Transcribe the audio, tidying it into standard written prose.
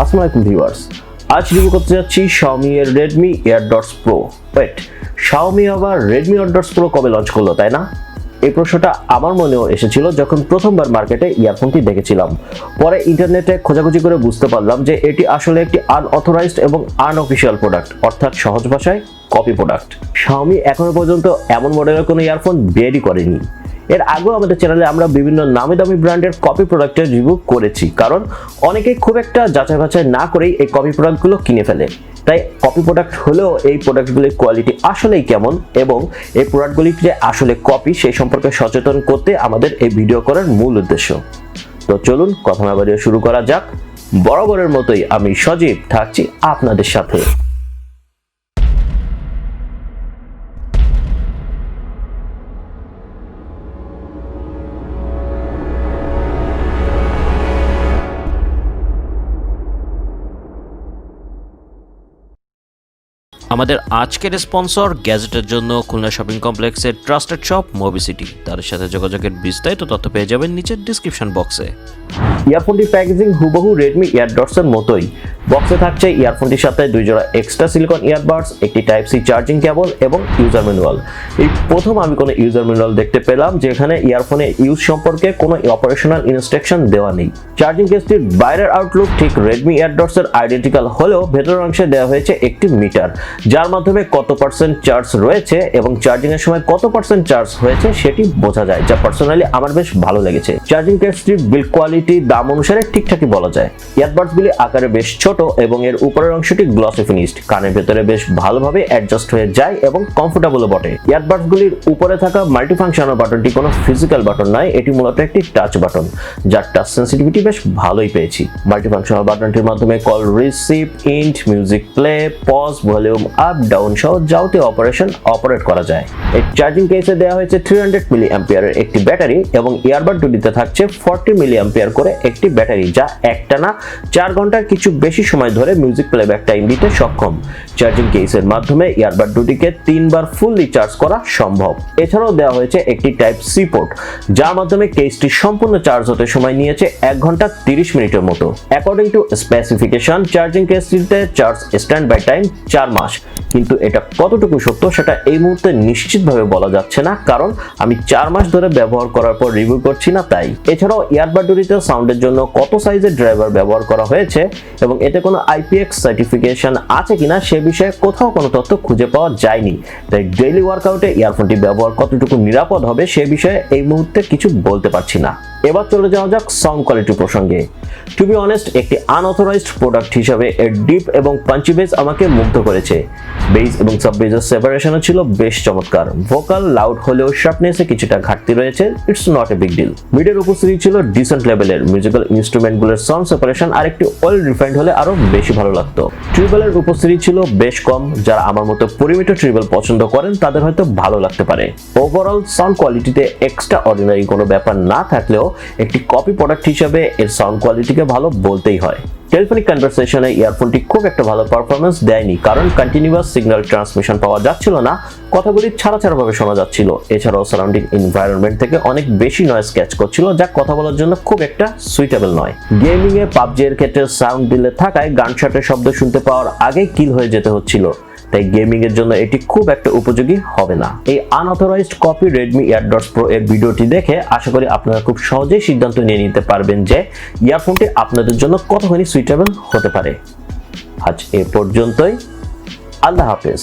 আসসালামু আলাইকুম ভিউয়ার্স, আজ রিভিউ করতে যাচ্ছি Xiaomi এর Redmi Airdots Pro। Xiaomi আবার Redmi Airdots Pro কবে লঞ্চ করলো, তাই না? এই প্রশ্নটা আমার মনেও এসেছিল যখন প্রথমবার মার্কেটে ইয়ারফোনটি দেখেছিলাম। পরে ইন্টারনেটে খোঁজাখুঁজি করে বুঝতে পারলাম যে এটি আসলে একটি আনঅথরাইজড এবং আনঅফিশিয়াল প্রোডাক্ট, অর্থাৎ সহজ ভাষায় কপি প্রোডাক্ট। Xiaomi এখনো পর্যন্ত এমন মডেলের কোনো ইয়ারফোন বেরই করেনি। এর আগেও আমাদের চ্যানেলে আমরা বিভিন্ন নামি দামি ব্র্যান্ডের কপি প্রোডাক্টের রিভিউ করেছি, কারণ অনেকে খুব একটা যাচাই বাছাই না করেই এই কপি প্রোডাক্টগুলো কিনে ফেলে। তাই কপি প্রোডাক্ট হলেও এই প্রোডাক্টগুলির কোয়ালিটি আসলেই কেমন এবং এই প্রোডাক্টগুলি যে আসলে কপি সেই সম্পর্কে সচেতন করতে আমাদের এই ভিডিও করার মূল উদ্দেশ্য। তো চলুন কথা না বাড়িয়ে শুরু করা যাক। বরাবরের মতোই আমি সজীব থাকছি আপনাদের সাথে। আমাদের আজকের স্পন্সর গ্যাজেটের জন্য খুলনা শপিং কমপ্লেক্সের ট্রাস্টেড শপ Mobicity। তাদের সাথে যোগাযোগের বিস্তারিত তথ্য পেয়ে যাবেন নিচের ডিসক্রিপশন বক্সে। ইয়ারফোনটির প্যাকেজিং হুবহু Redmi Airdots এর মতোই। বক্সে থাকছে ইয়ারফোনটির সাথে 2 জোড়া এক্সট্রা সিলিকন ইয়ারবাডস, একটি টাইপ সি চার্জিং কেবল এবং ইউজার ম্যানুয়াল। এই প্রথম আমি কোনো ইউজার ম্যানুয়াল দেখতে পেলাম যেখানে ইয়ারফোনের ইউজ সম্পর্কে কোনো অপারেশনাল ইনস্ট্রাকশন দেওয়া নেই। চার্জিং কেসটির বাইরের আউটলুক ঠিক Redmi Airdots এর আইডেন্টিক্যাল হলেও ভেতরের অংশে দেওয়া হয়েছে একটি মিটার, যার মাধ্যমে কত পার্সেন্ট চার্জ রয়েছে এবং চার্জিং এর সময় কত পার্সেন্ট চার্জ হয়েছে সেটি বোঝা যায়, যা পার্সোনালি আমার বেশ ভালো লেগেছে। চার্জিং কেসটির বিল্ড কোয়ালিটি দাম অনুসারে ঠিকঠাকই বলা যায়। ইয়ারবাডসগুলি আকারে বেশ ছোট এবং এর উপরের অংশটি গ্লসি ফিনিশড, কানের ভেতরে বেশ ভালোভাবে অ্যাডজাস্ট হয়ে যায় এবং কমফোর্টেবলও বটে। ইয়ারবাডসগুলির উপরে থাকা মাল্টিফাংশনাল বাটনটি কোনো ফিজিক্যাল বাটন নয়, এটি মূলত একটি টাচ বাটন, যার টাচ সেন্সিটিভিটি বেশ ভালোই পেয়েছি। মাল্টিফাংশনাল বাটনটির মাধ্যমে কল রিসিভ, ইন্ট, music play, pause, volume up down সহ যাবতীয় অপারেশন অপারেট করা যায়। এই চার্জিং কেসে দেওয়া হয়েছে 300 মিলি অ্যাম্পিয়ারের একটি ব্যাটারি এবং ইয়ারবাড দুটিতে থাকছে 40 মিলি অ্যাম্পিয়ার করে একটি ব্যাটারি, যা একটানা 4 ঘন্টার কিছু বেশি সময় ধরে মিউজিক প্লেব্যাক টাইম দিতে সক্ষম। চার্জিং কেসের মাধ্যমে ইয়ারবাড দুটিকে 3 বার ফুললি চার্জ করা সম্ভব। এছাড়াও দেওয়া হয়েছে একটি টাইপ সি পোর্ট, যার মাধ্যমে কেসটি সম্পূর্ণ চার্জ হতে সময় নিয়েছে 1 ঘন্টা 30 মিনিটের মতো। অ্যাকর্ডিং টু স্পেসিফিকেশন চার্জিং কেসটিতে চার্জ স্ট্যান্ড বাই টাইম 4 মাস, কিন্তু এটা কতটুকু সত্য সেটা এই মুহূর্তে নিশ্চিতভাবে বলা যাচ্ছে না, কারণ আমি 4 মাস ধরে ব্যবহার করার পর রিভিউ করছি না তাই। এছাড়াও ইয়ারবাড দুটিতে সাউন্ডের জন্য কত সাইজের ড্রাইভার ব্যবহার করা হয়েছে এবং এতে কোনো IPX সার্টিফিকেশন আছে কিনা সে বিষয়ে কোথাও কোনো তথ্য খুঁজে পাওয়া যায়নি। তাই ডেইলি ওয়ার্কআউটে ইয়ারফোনটি ব্যবহার কতটুকু নিরাপদ হবে সে বিষয়ে এই মুহূর্তে কিছু বলতে পারছি না। এবার চলে যাওয়া যাক সাউন্ড কোয়ালিটি প্রসঙ্গে। টু বি অনেস্ট, একটি আনঅথরাইজড প্রোডাক্ট হিসাবে এর ডিপ এবং পাঞ্চি বেস আমাকে মুগ্ধ করেছে। বেস এবং সাব বেসের সেপারেশনও ছিল বেশ চমৎকার। ভোকাল লাউড হলেও শার্পনেসে কিছুটা ঘাটতি রয়েছে, it's not a big deal. মিডের উপস্থিতি ছিল ডিসেন্ট লেভেলের। মিউজিক্যাল ইনস্ট্রুমেন্টগুলোর সাউন্ড সেপারেশন আরেকটু ওয়েল রিফাইন্ড হলে আরো বেশি ভালো লাগতো। ট্রিবলের উপস্থিতি ছিল বেশ কম, যারা আমার মতো পরিমিত ট্রিবল পছন্দ করেন তাদের হয়তো ভালো লাগতে পারে। ওভারঅল সাউন্ড কোয়ালিটিতে এক্সট্রা অর্ডিনারি কোনো ব্যাপার না থাকলেও একটি কপি প্রোডাক্ট হিসেবে এর সাউন্ড কোয়ালিটিকে ভালো বলতেই হয়। টেলিফোনিক কনভারসেশনে ইয়ারফোনটি খুব একটা ভালো পারফরমেন্স দেয়নি, কারণ কন্টিনিউয়াস সিগন্যাল ট্রান্সমিশন পাওয়া যাচ্ছিল না, কথাগুলি ছাড়া ভাবে শোনা যাচ্ছিল। এছাড়াও সারাউন্ডিং এনভায়রনমেন্ট থেকে অনেক বেশি নয়েজ ক্যাচ করছিল, যা কথা বলার জন্য খুব একটা সুইটেবল নয়। গেমিং এ PUBG এর ক্ষেত্রে সাউন্ড ডিলে থাকায় গানশটের শব্দ শুনতে পাওয়ার আগেই কিল হয়ে যেতে হচ্ছিল, তাই গেমিং এর জন্য এটি খুব একটা উপযোগী হবে না। এই unauthorized copy Redmi Airdots Pro এর ভিডিওটি দেখে আশা করি আপনারা খুব সহজেই সিদ্ধান্ত নিয়ে নিতে পারবেন যে ইয়ারফোনটি আপনাদের জন্য কতখানি সুইটেবল হতে পারে। আজ এ পর্যন্তই, আল্লাহ হাফেজ।